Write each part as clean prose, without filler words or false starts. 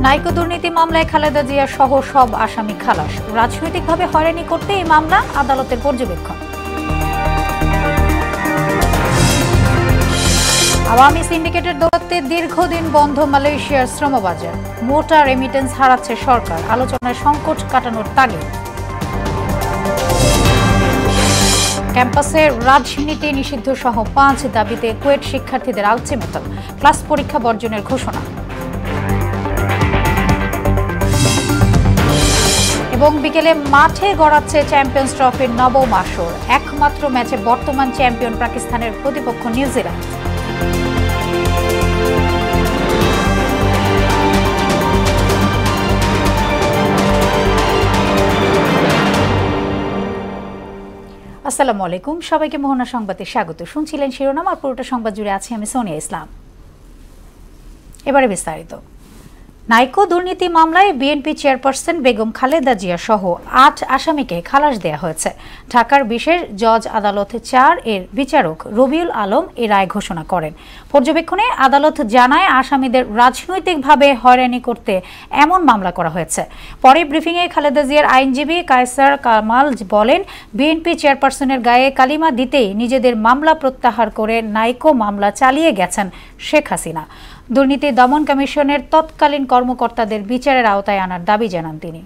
নাইকো দুর্নীতি মামলায় খালেদা জিয়া সহ সব আসামি খালাস। রাজনৈতিকভাবে হয়রানি করতে এই মামলা আদালতের পর্যবেক্ষণ। আওয়ামী সিন্ডিকেটের দৌরাত্বে দীর্ঘদিন বন্ধ মালয়েশিয়ার শ্রমবাজার। মোটা রেমিটেন্স হারাচ্ছে সরকার, আলোচনায় সংকট কাটানোর তাগিদ। ক্যাম্পাসে রাজনীতি নিষিদ্ধ সহ 5 দাবিতে কুয়েট শিক্ষার্থীদের আলটিমেটাম, ক্লাস পরীক্ষা বর্জনের ঘোষণা। এবং বিকেলে মাঠে গড়াচ্ছে চ্যাম্পিয়ন্স ট্রফির নবম আসর। একমাত্র ম্যাচে বর্তমান চ্যাম্পিয়ন পাকিস্তানের প্রতিপক্ষ নিউজিল্যান্ড। আসসালামু আলাইকুম, সবাইকে মোহনা সংবাদে স্বাগত। শুনছিলেন শিরোনাম, আর পুরোটা সংবাদ জুড়ে আছি আমি সোনিয়া ইসলাম। এবারে বিস্তারিত। নাইকো দুর্নীতি মামলায় বিএনপি চেয়ারপারসন বেগম খালেদা জিয়া সহ 8 আসামিকে খালাস দেওয়া হয়েছে। ঢাকার বিশেষ জজ আদালত 4 এর বিচারক রবিউল আলম এ রায় ঘোষণা করেন। পর্যবেক্ষণে আদালত জানায় আসামিদের রাজনৈতিকভাবে হয়রানি করতে এমন মামলা করা হয়েছে। পরে ব্রিফিংয়ে খালেদা জিয়ার আইনজীবী কায়সার কামাল বলেন, বিএনপি চেয়ারপারসনের গায়ে কালিমা দিতেই নিজেদের মামলা প্রত্যাহার করে নাইকো মামলা চালিয়ে গেছেন শেখ হাসিনা। দুর্নীতি দমন কমিশনের তৎকালীন কর্মকর্তাদের বিচারের আওতায় আনার দাবি জানান তিনি।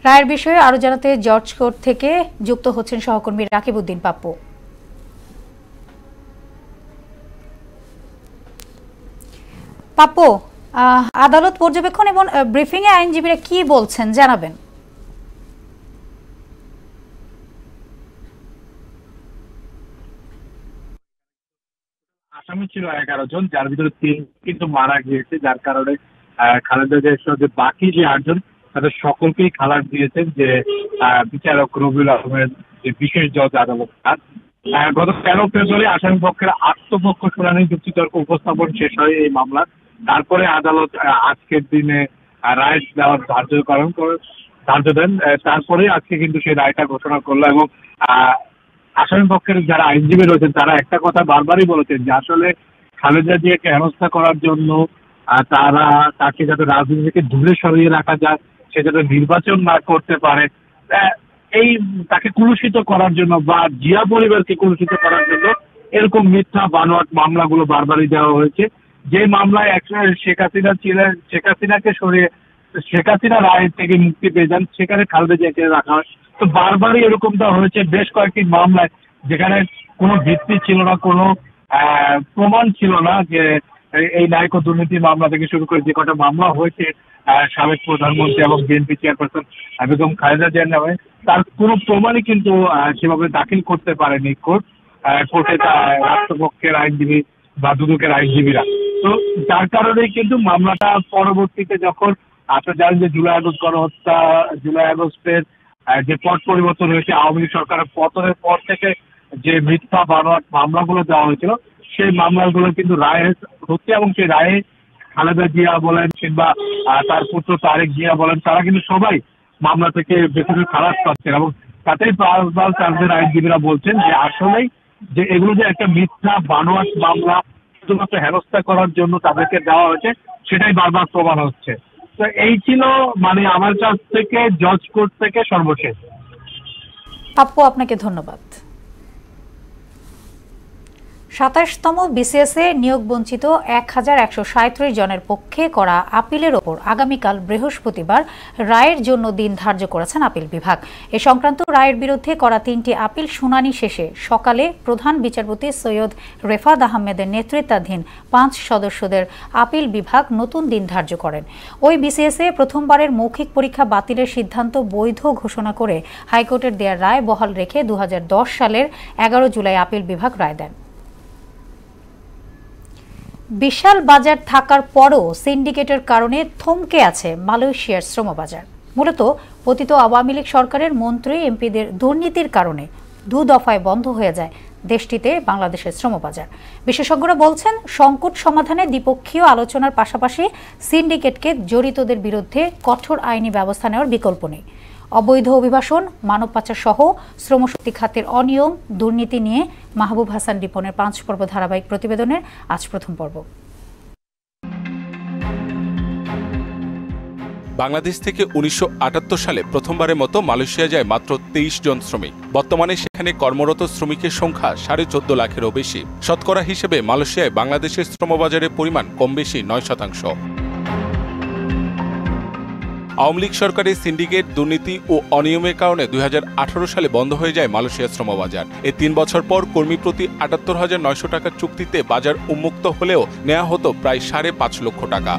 রায়ের বিষয়ে আরো জানাতে জর্জ কোর্ট থেকে যুক্ত হচ্ছেন সহকর্মী রাকিবউদ্দিন পাপ্পু। পাপ্পু, আদালত পর্যবেক্ষণ এবং ব্রিফিং এ আইনজীবীরা কি বলছেন জানাবেন। আসামি ছিল 11 জন, যার ভিতরে 3 কিন্তু মারা গিয়েছে, যার কারণে খালেদা জিয়ার সঙ্গে বাকি যে 8 জন তাদের সকলকেই খালাস দিয়েছেন যে বিচারক রবিউল আলমের যে বিশেষ জজ আদালত। গত 13 ফেব্রুয়ারি আসামি পক্ষের আত্মপক্ষ শুনানি যুক্তিতর্ক উপস্থাপন শেষ হয় এই মামলার। তারপরে আদালত আজকের দিনে রায় দেওয়ার ধার্য দেন। তারপরে আজকে কিন্তু সেই রায়টা ঘোষণা করলো এবং আসামি পক্ষের যারা আইনজীবী রয়েছেন তারা একটা কথা বারবারই বলেছেন যে আসলে খালেদা জিয়াকে হেনস্থা করার জন্য তাকে যাতে রাজনীতি থেকে দূরে সরিয়ে রাখা যায়, সে যাতে নির্বাচন না করতে পারে, এই তাকে কুলুষিত করার জন্য বা জিয়া পরিবারকে কুলুষিত করার জন্য এরকম মিথ্যা বানোয়াট মামলাগুলো বারবারই দেওয়া হয়েছে। যে মামলায় শেখ হাসিনাকে সরিয়ে শেখ হাসিনা রায় থেকে মুক্তি পেয়ে যান, সেখানে খালেদা জিয়াকে রাখা হয়। তো বারবারই এরকমটা হয়েছে বেশ কয়েকটি মামলায়, যেখানে কোনো ভিত্তি ছিল না, কোনো প্রমাণ ছিল না যে এই নাইকো দুর্নীতি মামলা থেকে শুরু করে যে কটা মামলা হয়েছে সাবেক প্রধানমন্ত্রী এবং বিএনপি চেয়ারপারসন বেগম খালেদা জিয়ার নামে, তার কোনো প্রমাণই কিন্তু সেভাবে দাখিল করতে পারেনি কোর্টে রাষ্ট্রপক্ষের আইনজীবী বা দুদকের আইনজীবীরা। তো যার কারণেই কিন্তু মামলাটা পরবর্তীতে যখন আপনারা জানেন যে জুলাই আগস্টের যে পট পরিবর্তন হয়েছে, আওয়ামী লীগ সরকারের পতনের পর থেকে যে মিথ্যা বানোয়াট মামলাগুলো দেওয়া হয়েছিল, সেই মামলাগুলো কিন্তু রায় হচ্ছে এবং সেই রায়ে খালেদা জিয়া বলেন কিংবা তার পুত্র তারেক জিয়া বলেন, তারা কিন্তু সবাই মামলা থেকে বেশি খালাস পাচ্ছেন। এবং তাতেই তাদের আইনজীবীরা বলছেন যে আসলেই যে এগুলো যে একটা মিথ্যা বানোয়াট মামলা শুধুমাত্র হেনস্থা করার জন্য তাদেরকে দেওয়া হয়েছে, সেটাই বারবার প্রমাণ হচ্ছে। তো এই ছিল আমার কাছ থেকে জজ কোর্ট থেকে সর্বশেষ। আপু, আপনাকে ধন্যবাদ। 27তম বিসিএসে নিয়োগ বঞ্চিত 1137 জনের পক্ষে করা আপিলের ওপর আগামীকাল বৃহস্পতিবার রায়ের জন্য দিন ধার্য করেছেন আপিল বিভাগ। এ সংক্রান্ত রায়ের বিরুদ্ধে করা 3টি আপিল শুনানি শেষে সকালে প্রধান বিচারপতি সৈয়দ রেফাত আহমেদের নেতৃত্বাধীন 5 সদস্যদের আপিল বিভাগ নতুন দিন ধার্য করেন। ওই বিসিএসে প্রথমবারের মৌখিক পরীক্ষা বাতিলের সিদ্ধান্ত বৈধ ঘোষণা করে হাইকোর্টের দেওয়া রায় বহাল রেখে 2010 সালের 11 জুলাই আপিল বিভাগ রায় দেন। বিশাল বাজার থাকার পরও সিন্ডিকেটের কারণে থমকে আছে মালয়েশিয়ার শ্রমবাজার। মূলত পতিত আওয়ামী লীগ সরকারের মন্ত্রী এমপিদের দুর্নীতির কারণে 2 দফায় বন্ধ হয়ে যায় দেশটিতে বাংলাদেশের শ্রমবাজার। বিশেষজ্ঞরা বলছেন, সংকট সমাধানে দ্বিপক্ষীয় আলোচনার পাশাপাশি সিন্ডিকেটকে জড়িতদের বিরুদ্ধে কঠোর আইনি ব্যবস্থা নেওয়ার বিকল্প নেই। অবৈধ অভিবাসন, মানব পাচার সহ শ্রমশক্তি খাতের অনিয়ম, দুর্নীতি নিয়ে মাহবুব হাসান রিপনের 5 পর্ব ধারাবাহিক প্রতিবেদনের আজ প্রথম পর্ব। বাংলাদেশ থেকে 1978 সালে প্রথমবারের মতো মালয়েশিয়া যায় মাত্র 23 জন শ্রমিক। বর্তমানে সেখানে কর্মরত শ্রমিকের সংখ্যা 14.5 লাখেরও বেশি। শতকরা হিসেবে মালয়েশিয়ায় বাংলাদেশের শ্রমবাজারের পরিমাণ কম বেশি 9%। আওয়ামী লীগ সরকারের সিন্ডিকেট, দুর্নীতি ও অনিয়মের কারণে 2018 সালে বন্ধ হয়ে যায় মালয়েশিয়ার শ্রমবাজার। এই 3 বছর পর কর্মী প্রতি 78,900 টাকার চুক্তিতে বাজার উন্মুক্ত হলেও নেওয়া হতো প্রায় 5.5 লক্ষ টাকা।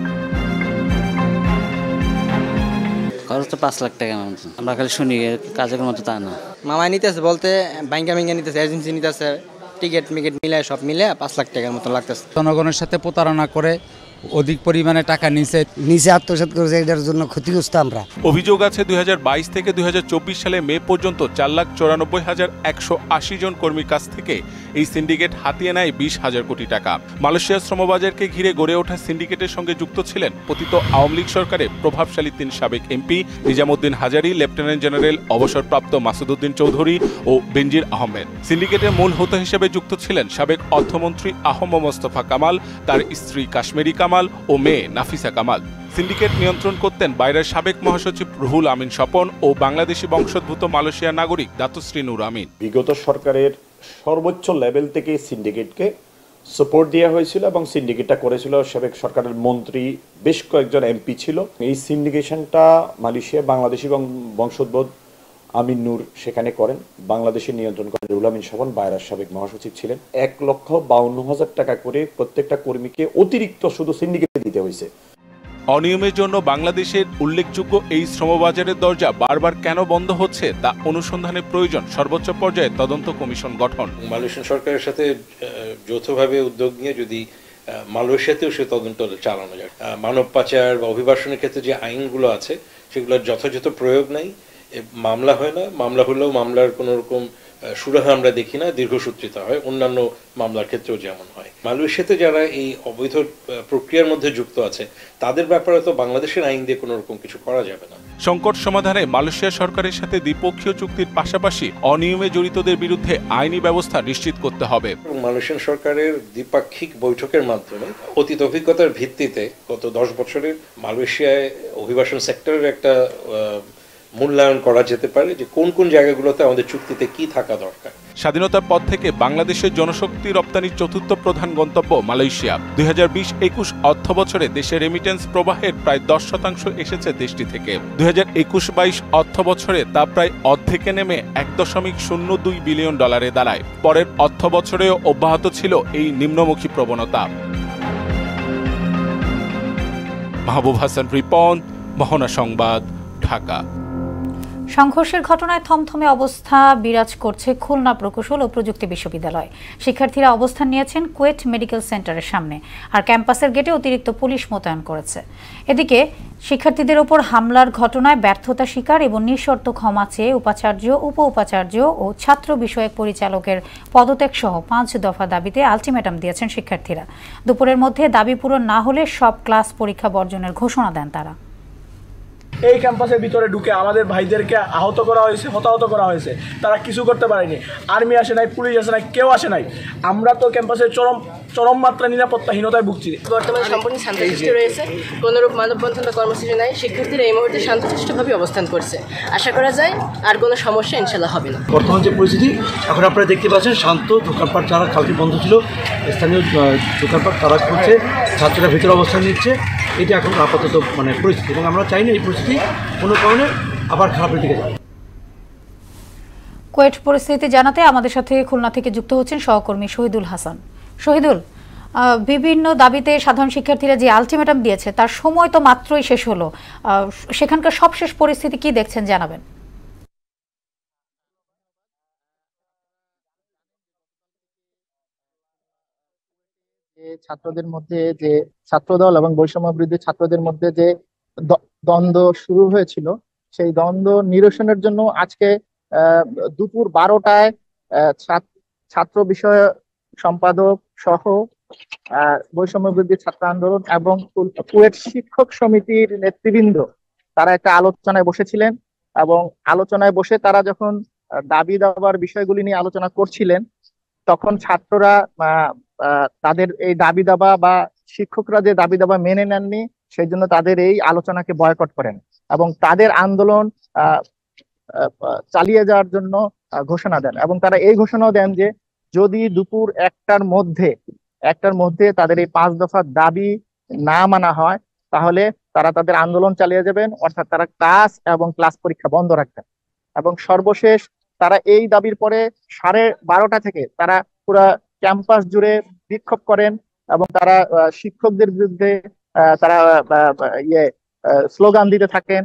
খরচ তো 5 লাখ টাকা। আমরা খালি শুনি, কাজের মতো তা না। মামাই নিতেছে বলতে ব্যাংকা নিতেছে, এজেন্সি নিতেছে, টিকিট মিকেট মিলায় সব মিলে 5 লাখ টাকার মতো লাগতেছে। জনগণের সাথে প্রতারণা করে অধিক পরিমাণে টাকা নিচে আত্মসাৎ করেছে, এটার জন্য ক্ষতিগ্রস্ত আমরা। অভিযোগ আছে 2022 থেকে 2024 সালে মে পর্যন্ত 4,94,180 জন কর্মীর কাছ থেকে এই সিন্ডিকেট হাতিয়ে নেয় 20,000 কোটি টাকা। মালয়েশিয়ার শ্রমবাজারকে ঘিরে গড়ে ওঠা সিন্ডিকেটের সঙ্গে যুক্ত ছিলেন পতিত আওয়ামী লীগ সরকারের প্রভাবশালী 3 সাবেক এমপি নিজামুদ্দিন হাজারি, লেফটেন্যান্ট জেনারেল অবসরপ্রাপ্ত মাসুদউদ্দিন চৌধুরী ও বেনজির আহমেদ। সিন্ডিকেটের মূল হোতা হিসেবে যুক্ত ছিলেন সাবেক অর্থমন্ত্রী আহম মোস্তফা কামাল, তার স্ত্রী কাশ্মীরি কামাল ও মেয়ে নাফিসা কামাল। সিন্ডিকেট নিয়ন্ত্রণ করতেন বাইরের সাবেক মহাসচিব রুহুল আমিন স্বপন ও বাংলাদেশি বংশোদ্ভূত মালয়েশিয়ার নাগরিক দাতুশ্রী নূর আমিন। বিগত সরকারের সর্বোচ্চ লেভেল থেকে সিন্ডিকেটকে সাপোর্ট দেওয়া হয়েছিল এবং সিন্ডিকেটটা করেছিল সাবেক সরকারের মন্ত্রী, বেশ কয়েকজন এমপি ছিল। এই সিন্ডিকেশনটা মালয়েশিয়া বাংলাদেশি বংশোদ্ভূত আমিন নূর সেখানে করেন। বাংলাদেশের নিয়ন্ত্রণ করেন রুহুল আমিন স্বপন, বাইরের সাবেক মহাসচিব ছিলেন। 1,52,000 টাকা করে প্রত্যেকটা কর্মীকে অতিরিক্ত শুধু সিন্ডিকেটে দিতে হয়েছে। অনিয়মের জন্য বাংলাদেশের উল্লেখযোগ্য এই শ্রমবাজারের দরজা বারবার কেন বন্ধ হচ্ছে তা অনুসন্ধানের প্রয়োজন সর্বোচ্চ পর্যায়ে তদন্ত কমিশন গঠন। মালয়েশিয়ান সরকারের সাথে যৌথভাবে উদ্যোগ নিয়ে যদি মালয়েশিয়াতেও সে তদন্ত চালানো যায়। মানব পাচার বা অভিবাসনের ক্ষেত্রে যে আইনগুলো আছে সেগুলোর যথাযথ প্রয়োগ নাই, মামলা হয় না, মামলা হলেও মামলার কোনো রকম সুরাহা আমরা দেখি না, দীর্ঘসূত্রিতা হয়। অন্যান্য মামলার ক্ষেত্রেও যেমন হয়। মালয়েশিয়াতে যারা এই অবৈধ প্রক্রিয়ার মধ্যে যুক্ত আছে তাদের ব্যাপারে তো বাংলাদেশের আইন দিয়ে কোনো রকম কিছু করা যাবে না। সংকট সমাধানে মালয়েশিয়া সরকারের সাথে দ্বিপক্ষীয় চুক্তির পাশাপাশি অনিয়মে জড়িতদের বিরুদ্ধে আইনি ব্যবস্থা নিশ্চিত করতে হবে। মালয়েশিয়ান সরকারের দ্বিপাক্ষিক বৈঠকের মাধ্যমে অতীত অভিজ্ঞতার ভিত্তিতে গত 10 বছরের মালয়েশিয়ায় অভিবাসন সেক্টরের একটা মূল্যায়ন করা যেতে পারে যে কোন কোন জায়গাগুলোতে আমাদের চুক্তিতে কি থাকা দরকার। স্বাধীনতার পর থেকে বাংলাদেশের জনশক্তি রপ্তানির চতুর্থ প্রধান গন্তব্য মালয়েশিয়া। 2020-21 অর্থ বছরে দেশের রেমিটেন্স প্রবাহের প্রায় 10% এসেছে দেশটি থেকে। 2021-22 অর্থ বছরে তা প্রায় অর্ধেকে নেমে $1.02 বিলিয়ন দাঁড়ায়। পরের অর্থ বছরেও অব্যাহত ছিল এই নিম্নমুখী প্রবণতা। মাহবুব হাসান রিপন, মোহনা সংবাদ, ঢাকা। সংঘর্ষের ঘটনায় থমথমে অবস্থা বিরাজ করছে খুলনা প্রকৌশল ও প্রযুক্তি বিশ্ববিদ্যালয়। শিক্ষার্থীরা অবস্থান নিয়েছেন কুয়েট মেডিকেল সেন্টারের সামনে, আর ক্যাম্পাসের গেটে অতিরিক্ত পুলিশ মোতায়েন করেছে। এদিকে শিক্ষার্থীদের ওপর হামলার ঘটনায় ব্যর্থতা স্বীকার এবং নিঃশর্ত ক্ষমা চেয়ে উপাচার্য, উপ উপাচার্য ও ছাত্র বিষয়ক পরিচালকের পদত্যাগ সহ 5 দফা দাবিতে আলটিমেটাম দিয়েছেন শিক্ষার্থীরা। দুপুরের মধ্যে দাবি পূরণ না হলে সব ক্লাস পরীক্ষা বর্জনের ঘোষণা দেন তারা। এই ক্যাম্পাসের ভিতরে ঢুকে আমাদের ভাইদেরকে আহত করা হয়েছে, হতাহত করা হয়েছে। তারা কিছু করতে পারেনি। আর্মি আসে নাই, পুলিশ আসে নাই, কেউ আসে নাই। আমরা তো ক্যাম্পাসের চরম মাত্রা নিরাপত্তাহীনতায় ভুগছি। বর্তমানে সম্পূর্ণ শান্তশিষ্ট রয়েছে, কোনোরূপ মানববন্ধন বা কর্মসূচি নাই। শিক্ষার্থীরা এই মুহূর্তে শান্তশিষ্টভাবে অবস্থান করছে। আশা করা যায় আর কোনো সমস্যা ইনশাল্লাহ হবে না। বর্তমান যে পরিস্থিতি এখন আপনারা দেখতে পাচ্ছেন, শান্ত। দোকানপাট যারা কালকে বন্ধ ছিল, স্থানীয় দোকানপাট তারা করছে, ছাত্ররা ভিতরে অবস্থান নিচ্ছে। এটা এখন আপাতত পরিস্থিতি, এবং আমরা চাই না এই পরিস্থিতি কোনো কারণে আবার খারাপের দিকে যায়। কুয়েট পরিস্থিতি জানাতে আমাদের সাথে খুলনা থেকে যুক্ত হচ্ছেন সহকর্মী শহীদুল হাসান। শহীদুল, বিভিন্ন দাবিতে সাধারণ শিক্ষার্থীরা যে আলটিমেটাম দিয়েছে তার সময় তো মাত্রই শেষ হলো, সেখানকার সবশেষ পরিস্থিতি কি দেখছেন জানাবেন। ছাত্রদের মধ্যে যে ছাত্রদল এবং বৈষম্য বিরোধী ছাত্রদের মধ্যে যে দ্বন্দ্ব শুরু হয়েছিল, সেই দ্বন্দ্ব নিরসনের জন্য আজকে দুপুর 12টায় ছাত্র বিষয় সম্পাদক সহ বৈষম্য বিরোধী ছাত্র আন্দোলন এবং কুয়েট শিক্ষক সমিতির নেতৃবৃন্দ তারা একটা আলোচনায় বসেছিলেন। এবং আলোচনায় বসে তারা যখন দাবি দাবার বিষয়গুলি নিয়ে আলোচনা করছিলেন, তখন ছাত্ররা তাদের এই দাবি দাবা বা শিক্ষকরা যে দাবি দাবা মেনে নেননি, সেই জন্য তাদের এই আলোচনাকে বয়কট করেন এবং তাদের আন্দোলন চালিয়ে যাওয়ার জন্য ঘোষণা দেন। এবং তারা এই ঘোষণাও দেন যে যদি দুপুর একটার মধ্যে তাদের এই 5 দফার দাবি না মানা হয়, তাহলে তারা তাদের আন্দোলন চালিয়ে যাবেন, অর্থাৎ তারা ক্লাস এবং ক্লাস পরীক্ষা বন্ধ রাখবেন। এবং সর্বশেষ তারা এই দাবির পরে 12:30 থেকে তারা পুরো ক্যাম্পাস জুড়ে বিক্ষোভ করেন এবং তারা শিক্ষকদের বিরুদ্ধে তারা স্লোগান দিতে থাকেন।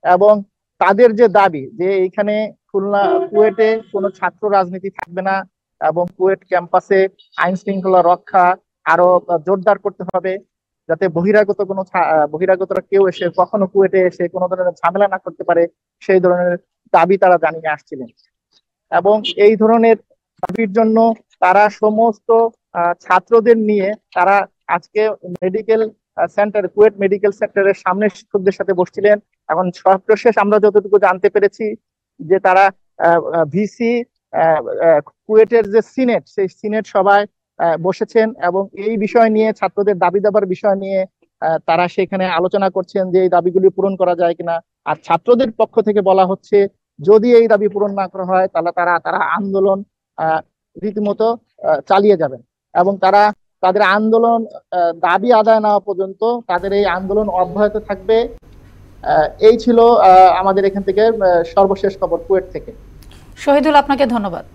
এবং তাদের যে দাবি যে এইখানে কুয়েটে কোনো ছাত্র রাজনীতি থাকবে না এবং কুয়েট ক্যাম্পাসে আইন শৃঙ্খলা রক্ষা আরো জোরদার করতে হবে, যাতে বহিরাগতরা কেউ এসে কখনো কুয়েটে এসে কোনো ধরনের ঝামেলা না করতে পারে, সেই ধরনের দাবি তারা জানিয়ে আসছিলেন। এবং এই ধরনের দাবির জন্য তারা সমস্ত ছাত্রদের নিয়ে তারা আজকে কুয়েট মেডিকেল সেন্টারের সামনে শিক্ষকদের সাথে বসছিলেন। এখন সর্বশেষ আমরা যতটুকু জানতে পেরেছি যে তারা ভিসি কুয়েটের যে সিনেট, সেই সিনেট সভায় বসেছেন এবং এই বিষয় নিয়ে ছাত্রদের দাবি দাবার বিষয় নিয়ে তারা সেখানে আলোচনা করছেন যে এই দাবিগুলি পূরণ করা যায় কিনা। আর ছাত্রদের পক্ষ থেকে বলা হচ্ছে যদি এই দাবি পূরণ না করা হয় তাহলে তারা আন্দোলন রীতিমতো চালিয়ে যাবেন এবং তারা তাদের আন্দোলন দাবি আদায় না হওয়া পর্যন্ত তাদের এই আন্দোলন অব্যাহত থাকবে। এই ছিল আমাদের এখান থেকে সর্বশেষ খবর কুয়েট থেকে। শহীদুল, আপনাকে ধন্যবাদ।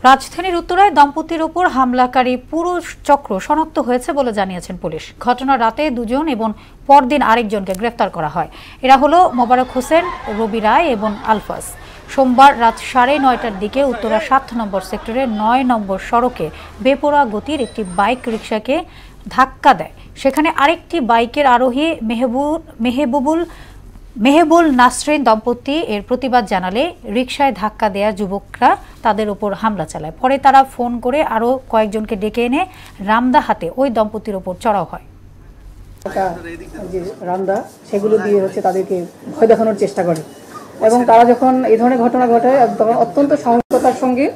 রাজধানীর উত্তরায় দম্পতির উপর হামলাকারী পুরুষ চক্র শনাক্ত হয়েছে বলে জানিয়েছেন পুলিশ। ঘটনার রাতে 2 জন এবং পরদিন আরেকজনকে গ্রেফতার করা হয়। এরা হলো মোবারক হোসেন, রবি রায় এবং আলফাজ। সোমবার রাত 9:30টার দিকে উত্তরা 7 নম্বর সেক্টরের 9 নম্বর সড়কে বেপরোয়া গতির একটি বাইক রিকশাকে ধাক্কা দেয়। সেখানে আরেকটি বাইকের আরোহী মেহবুল নাসরিন দম্পতি এর প্রতিবাদ জানালে রিকশায় ধাক্কা দেয়া যুবকরা তাদের উপর হামলা চালায়। পরে তারা ফোন করে আরো কয়েকজনকে ডেকে এনে রামদা হাতে ওই দম্পতির উপর চড়াও হয়। রামদা সেগুলো দিয়ে তাদেরকে ভয় দেখানোর চেষ্টা করে এবং তারা যখন এই ধরনের ঘটনা ঘটে তখন অত্যন্ত সহিংসতার সঙ্গে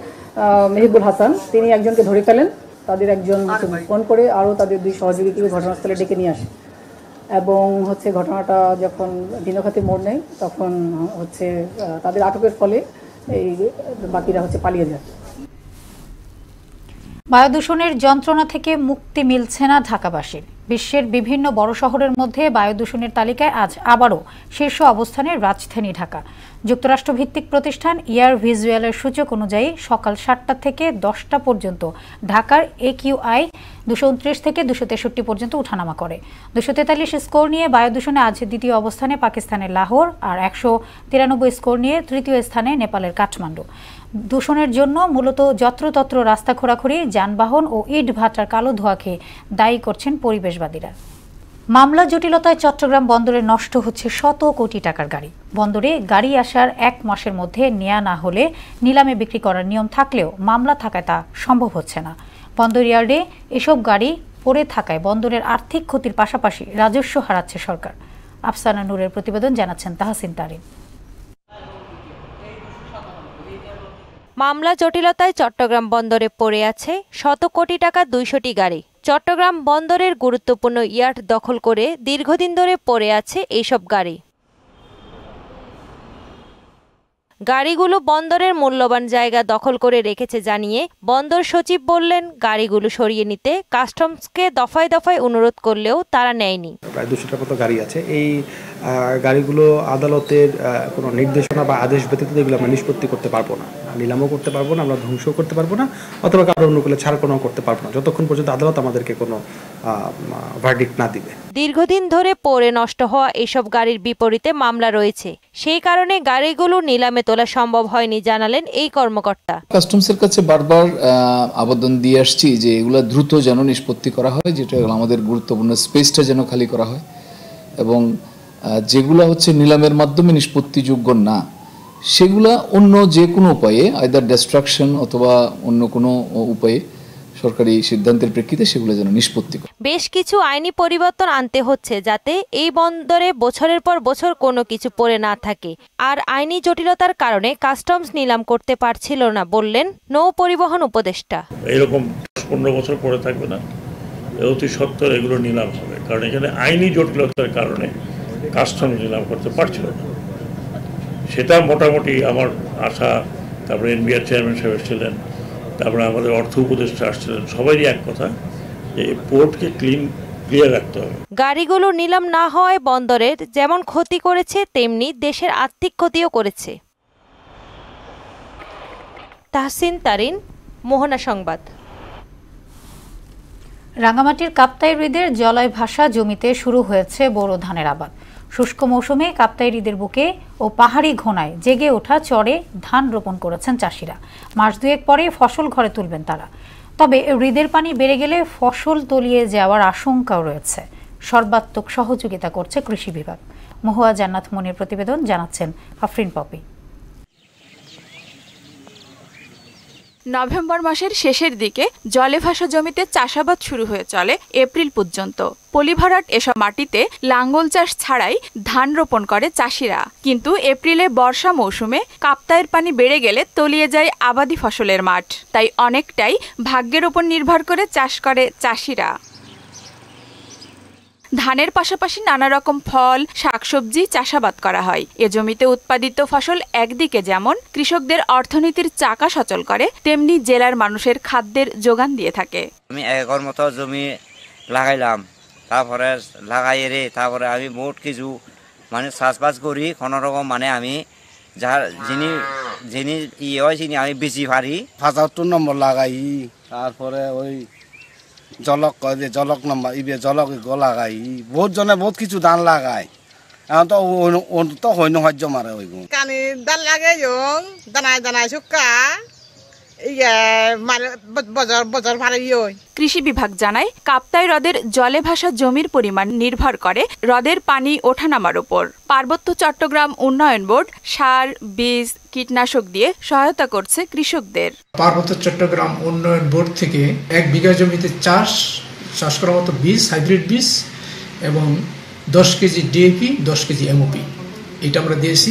মেহবুল হাসান তিনি একজনকে ধরে ফেলেন। তাদের একজন ফোন করে আরও তাদের 2 সহযোগীকে ঘটনাস্থলে ডেকে নিয়ে আসে এবং ঘটনাটা যখন দিনঘাতে মোড় নেয় তখন তাদের আটকের ফলে এই বাকিরা পালিয়ে যায়। বায়ু দূষণের যন্ত্রণা থেকে মুক্তি মিলছে না ঢাকাবাসীর। বিশ্বের বিভিন্ন বড় শহরের মধ্যে বায়ু দূষণের তালিকায় আজ আবারও শীর্ষ অবস্থানে রাজধানী ঢাকা। যুক্তরাষ্ট্র ভিত্তিক প্রতিষ্ঠান এয়ার ভিজুয়ালের সূচক অনুযায়ী সকাল 7টা থেকে 10টা পর্যন্ত ঢাকার AQI 229 থেকে 263 পর্যন্ত উঠানামা করে। 243 স্কোর নিয়ে বায়ু দূষণে আজ দ্বিতীয় অবস্থানে পাকিস্তানের লাহোর আর 193 স্কোর নিয়ে তৃতীয় স্থানে নেপালের কাঠমান্ডু। দূষণের জন্য মূলত যত্রতত্র রাস্তা খোঁড়াখুড়ি, যানবাহন ও ইট ভাটার কালো ধোঁয়াকে দায়ী করছেন পরিবেশবাদীরা। মামলা জটিলতায় চট্টগ্রাম বন্দরে নষ্ট হচ্ছে শত কোটি টাকার গাড়ি। বন্দরে গাড়ি আসার 1 মাসের মধ্যে নেওয়া না হলে নিলামে বিক্রি করার নিয়ম থাকলেও মামলা থাকায় তা সম্ভব হচ্ছে না। বন্দর ইয়ার্ডে এসব গাড়ি পড়ে থাকায় বন্দরের আর্থিক ক্ষতির পাশাপাশি রাজস্ব হারাচ্ছে সরকার। আফসানা নূরের প্রতিবেদন, জানাচ্ছেন তাহসিন তারিন। মামলা জটিলতায় চট্টগ্রাম বন্দরে পড়ে আছে শত কোটি টাকা 200টি গাড়ি। চট্টগ্রাম বন্দরের গুরুত্বপূর্ণ ইয়ার্ড দখল করে দীর্ঘদিন ধরে পড়ে আছে এইসব গাড়ি। গাড়িগুলো বন্দরের মূল্যবান জায়গা দখল করে রেখেছে জানিয়ে বন্দর সচিব বললেন, গাড়িগুলো সরিয়ে নিতে কাস্টমসকে দফায় দফায় অনুরোধ করলেও তারা নেয়নি। প্রায় 200টার মতো গাড়ি আছে। এই গাড়িগুলো আদালতের কোনো নির্দেশনা বা আদেশ ব্যতীত এগুলো আমরা নিষ্পত্তি করতে পারবো না, নিলামও করতে পারবো না, আমরা ধ্বংসও করতে পারবো না, অথবা কারো অনুকূলে ছাড়পনাও করতে পারবো না যতক্ষণ পর্যন্ত আদালত আমাদেরকে কোনো ভার্ডিক্ট না দিবে। দীর্ঘদিন ধরে পড়ে নষ্ট হওয়া এসব গাড়ির বিপরীতে মামলা রয়েছে, সেই কারণে গাড়িগুলো নিলামে তোলা সম্ভব হয়নি জানালেন এই কর্মকর্তা। কাস্টমসের কাছে বারবার আবেদন দিয়ে আসছি যে এগুলো দ্রুত যেন নিষ্পত্তি করা হয়, যেটা আমাদের গুরুত্বপূর্ণ স্পেসটা যেন খালি করা হয়, এবং যেগুলো নিলামের মাধ্যমে নিষ্পত্তিযোগ্য না সেগুলা অন্য যে কোনো উপায়ে আইদার ডিস্ট্রাকশন অথবা অন্য কোনো উপায়ে সরকারি সিদ্ধান্তের প্রেক্ষিতে সেগুলো যেন নিষ্পত্তি করে। বেশ কিছু আইনি পরিবর্তন আনতে হচ্ছে যাতে এই বন্দরে বছরের পর বছর কোনো কিছু পড়ে না থাকে, আর আইনি জটিলতার কারণে কাস্টমস নিলাম করতে পারছিল না বললেন নৌ পরিবহন উপদেষ্টা। এরকম 15 বছর পরে থাকবে না, অতি সত্বর এগুলো নিলাম হবে, কারণ এখানে আইনি জটিলতার কারণে কাস্টমস নিলাম করতে পারছিল না। সেটা মোটামুটি আমার আশা, তারপরে এনবিআর চেয়ারম্যান সাহেব ছিলেন, তারপরে আমাদের অর্থ উপদেষ্টা আসছিলেন, সবারই এক কথা যে পোর্টকে ক্লিয়ার রাখতে হবে। গাড়িগুলো নিলাম না হওয়ায় বন্দরের যেমন ক্ষতি করেছে তেমনি দেশের আর্থিক ক্ষতিও করেছে। তাহসিন তারিন, মোহনা সংবাদ। রাঙ্গামাটির কাপ্তাই হ্রদের জলয় ভাসা জমিতে শুরু হয়েছে বোরো ধানের আবাদ। শুষ্ক মৌসুমে কাপ্তাই হ্রদের বুকে ও পাহাড়ি ঘোনায় জেগে ওঠা চরে ধান রোপণ করেছেন চাষিরা। মাস দুয়েক পরে ফসল ঘরে তুলবেন তারা। তবে হ্রদের পানি বেড়ে গেলে ফসল তলিয়ে যাওয়ার আশঙ্কাও রয়েছে। সর্বাত্মক সহযোগিতা করছে কৃষি বিভাগ। মহুয়া জান্নাত মনির প্রতিবেদন, জানাচ্ছেন আফরিন পপি। নভেম্বর মাসের শেষের দিকে জলে ভাসা জমিতে চাষাবাদ শুরু হয়ে চলে এপ্রিল পর্যন্ত। পলিভরাট এসব মাটিতে লাঙ্গল চাষ ছাড়াই ধান রোপণ করে চাষিরা। কিন্তু এপ্রিলে বর্ষা মৌসুমে কাপ্তাইয়ের পানি বেড়ে গেলে তলিয়ে যায় আবাদি ফসলের মাঠ। তাই অনেকটাই ভাগ্যের ওপর নির্ভর করে চাষ করে চাষিরা। ধানের পাশাপাশি নানা রকম ফল, শাকসবজি চাষাবাদ করা হয়। এ জমিতে উৎপাদিত ফসল একদিকে যেমন কৃষকদের অর্থনীতির চাকা সচল করে, তেমনি জেলার মানুষের খাদ্যের যোগান দিয়ে থাকে। আমি 1 একর মতো জমি লাগাইলাম, তারপরে লাগাইয়ে তারপরে আমি বহুত কিছু মানে চাষবাস করি কোনো রকম, মানে আমি যার যিনি হয় চিনি আমি বেশি পারি। 75 নম্বর লাগাই, তারপরে ওই জলক জলক নম্বর জলক লাগাই, বহুত জনে বহুত কিছু ধান লাগায়। এখন তো হইন হজ্য মারে ওই কানি ধান লাগে দানায় দানায় শুকা কৃষি বিভাগ জানায় কাপ্তাই হ্রদের জলে ভাসা জমির পরিমাণ নির্ভর করে হ্রদের পানি ওঠানামার উপর। পার্বত্য চট্টগ্রাম উন্নয়ন বোর্ড সার, বীজ, কীটনাশক দিয়ে সহায়তা করছে কৃষকদের। পার্বত্য চট্টগ্রাম উন্নয়ন বোর্ড থেকে 1 বিঘা জমিতে চাষ করার মতো বীজ, হাইব্রিড বীজ এবং 10 কেজি ডিএপি, 10 কেজি এমওপি এটা আমরা দিয়েছি।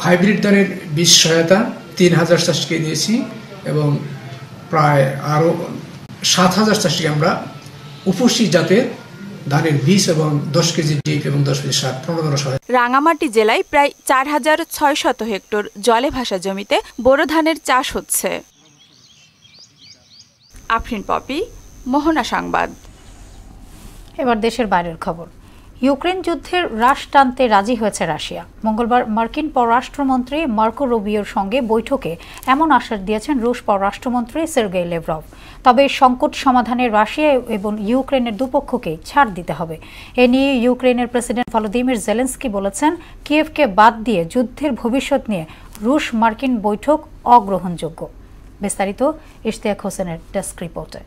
হাইব্রিড ধানের বীজ সহায়তা 3000 চাষিকে দিয়েছি এবং প্রায় আরও 7000 চাষিকে আমরা উপসি জাতের ধানের বীজ এবং 10 কেজি ডিএপি এবং 10 কেজি সার প্রণোদনা সহায়তা। রাঙ্গামাটি জেলায় প্রায় 4600 হেক্টর জলে ভাসা জমিতে বোরো ধানের চাষ হচ্ছে। আফরিন পপি, মোহনা সংবাদ। এবার দেশের বাইরের খবর। ইউক্রেন যুদ্ধের হ্রাস টানতে রাজি হয়েছে রাশিয়া। মঙ্গলবার মার্কিন পররাষ্ট্রমন্ত্রী মার্কো রুবিওর সঙ্গে বৈঠকে এমন আশ্বাস দিয়েছেন রুশ পররাষ্ট্রমন্ত্রী সের্গেই লেভরভ। তবে সংকট সমাধানে রাশিয়া এবং ইউক্রেনের দুপক্ষকে ছাড় দিতে হবে। এ নিয়ে ইউক্রেনের প্রেসিডেন্ট ভলোদিমির জেলেনস্কি বলেছেন, কিয়েভকে বাদ দিয়ে যুদ্ধের ভবিষ্যৎ নিয়ে রুশ মার্কিন বৈঠক অগ্রহণযোগ্য। বিস্তারিত ইশতিয়াক হোসেনের ডেস্ক রিপোর্টে।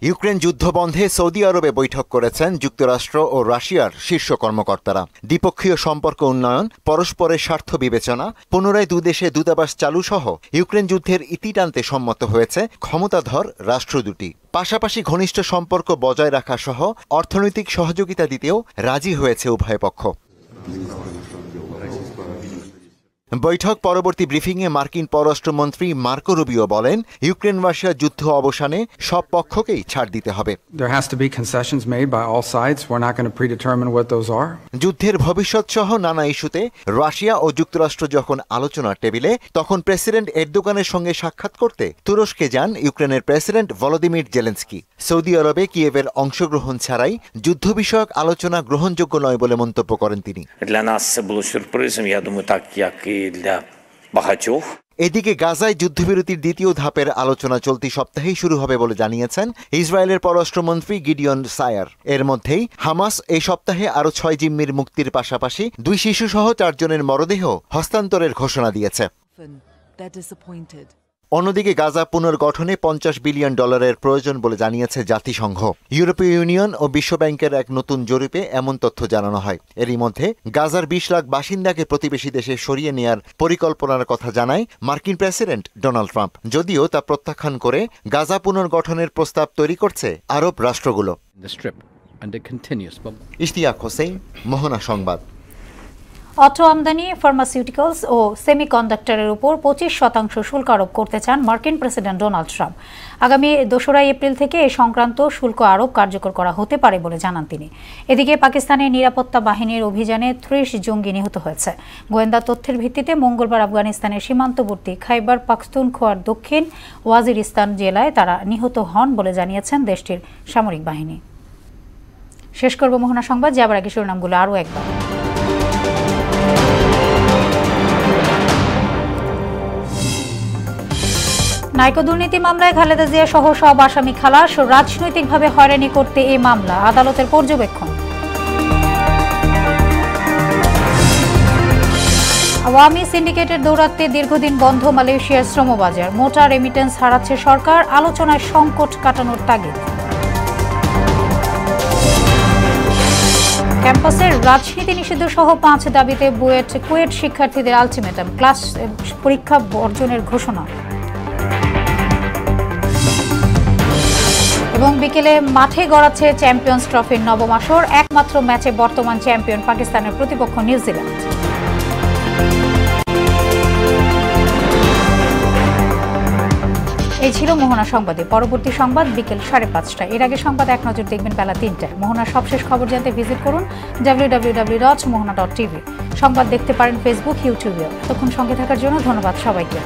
ইউক্রেন যুদ্ধ বন্ধে সৌদি আরবে বৈঠক করেছেন যুক্তরাষ্ট্র ও রাশিয়ার শীর্ষ কর্মকর্তারা। দ্বিপক্ষীয় সম্পর্ক উন্নয়ন, পরস্পরের স্বার্থ বিবেচনা, পুনরায় দুদেশে দূতাবাস চালু সহ ইউক্রেন যুদ্ধের ইতি টানতে সম্মত হয়েছে ক্ষমতাধর রাষ্ট্র দুটি। পাশাপাশি ঘনিষ্ঠ সম্পর্ক বজায় রাখা সহ অর্থনৈতিক সহযোগিতা দিতেও রাজি হয়েছে উভয় পক্ষ। বৈঠক পরবর্তী ব্রিফিংয়ে মার্কিন পররাষ্ট্রমন্ত্রী মার্কো রুবিও বলেন, ইউক্রেন রাশিয়া যুদ্ধ অবসানে সব পক্ষকেই ছাড় দিতে হবে। যুদ্ধের ভবিষ্যৎ সহ নানা ইস্যুতে রাশিয়া ও যুক্তরাষ্ট্র যখন আলোচনার টেবিলে, তখন প্রেসিডেন্ট এরদোগানের সঙ্গে সাক্ষাৎ করতে তুরস্কে যান ইউক্রেনের প্রেসিডেন্ট ভলোদিমির জেলেনস্কি। সৌদি আরবে কিয়েভের অংশগ্রহণ ছাড়াই যুদ্ধ বিষয়ক আলোচনা গ্রহণযোগ্য নয় বলে মন্তব্য করেন তিনি। এদিকে গাজায় যুদ্ধবিরতির দ্বিতীয় ধাপের আলোচনা চলতি সপ্তাহেই শুরু হবে বলে জানিয়েছেন ইসরায়েলের পররাষ্ট্রমন্ত্রী গিডিয়ন সায়ার। এর মধ্যেই হামাস এই সপ্তাহে আরও 6 জিম্মির মুক্তির পাশাপাশি 2 শিশুসহ 4 জনের মরদেহ হস্তান্তরের ঘোষণা দিয়েছে। অন্যদিকে গাজা পুনর্গঠনে $50 বিলিয়ন প্রয়োজন বলে জানিয়েছে জাতিসংঘ। ইউরোপীয় ইউনিয়ন ও বিশ্বব্যাংকের এক নতুন জরিপে এমন তথ্য জানানো হয়। এরই মধ্যে গাজার 20 লাখ বাসিন্দাকে প্রতিবেশী দেশে সরিয়ে নেয়ার পরিকল্পনার কথা জানায় মার্কিন প্রেসিডেন্ট ডোনাল্ড ট্রাম্প, যদিও তা প্রত্যাখ্যান করে গাজা পুনর্গঠনের প্রস্তাব তৈরি করছে আরব রাষ্ট্রগুলো। ইশতিয়াক হোসেন, মোহনা সংবাদ। অটো আমদানি, ফার্মাসিউটিক্যালস ও সেমিকন্ডাক্টরের উপর 25% শুল্ক আরোপ করতে চান মার্কিন প্রেসিডেন্ট ডোনাল্ড ট্রাম্প। আগামী 2 এপ্রিল থেকে এ সংক্রান্ত শুল্ক আরোপ কার্যকর করা হতে পারে বলে জানান তিনি। এদিকে পাকিস্তানের নিরাপত্তা বাহিনীর অভিযানে 30 জঙ্গি নিহত হয়েছে। গোয়েন্দা তথ্যের ভিত্তিতে মঙ্গলবার আফগানিস্তানের সীমান্তবর্তী খাইবার পাখতুনখোয়ার দক্ষিণ ওয়াজিরিস্তান জেলায় তারা নিহত হন বলে জানিয়েছেন দেশটির সামরিক বাহিনী। শেষ করব মোহনা সংবাদ, যাবার আগে শিরোনামগুলো আরও একবার। নাইকো দুর্নীতি মামলায় খালেদা জিয়া সহ সব আসামি খালাস, রাজনৈতিকভাবে হয়রানি করতে এই মামলা, আদালতের পর্যবেক্ষণ। আওয়ামী সিন্ডিকেটের দৌরাত্ম্যে দীর্ঘদিন বন্ধ মালয়েশিয়ার শ্রমবাজার, মোটা রেমিটেন্স হারাচ্ছে সরকার, আলোচনায় সংকট কাটানোর তাগিদ। ক্যাম্পাসের রাজনীতি নিষিদ্ধ সহ 5 দাবিতে কুয়েট শিক্ষার্থীদের আলটিমেটাম, ক্লাস পরীক্ষা বর্জনের ঘোষণা। এবং বিকেলে মাঠে গড়াচ্ছে চ্যাম্পিয়ন্স ট্রফির নবম আসর, একমাত্র ম্যাচে বর্তমান চ্যাম্পিয়ন পাকিস্তানের প্রতিপক্ষ নিউজিল্যান্ড। এই ছিল মোহনা সংবাদে। পরবর্তী সংবাদ বিকেল 5:30। এর আগে সংবাদ এক নজর দেখবেন বেলা 3টায়। মোহনার সবশেষ খবর জানতে ভিজিট করুন www.mohana.tv। সংবাদ দেখতে পারেন ফেসবুক, ইউটিউবেও। এতক্ষণ সঙ্গে থাকার জন্য ধন্যবাদ সবাইকে।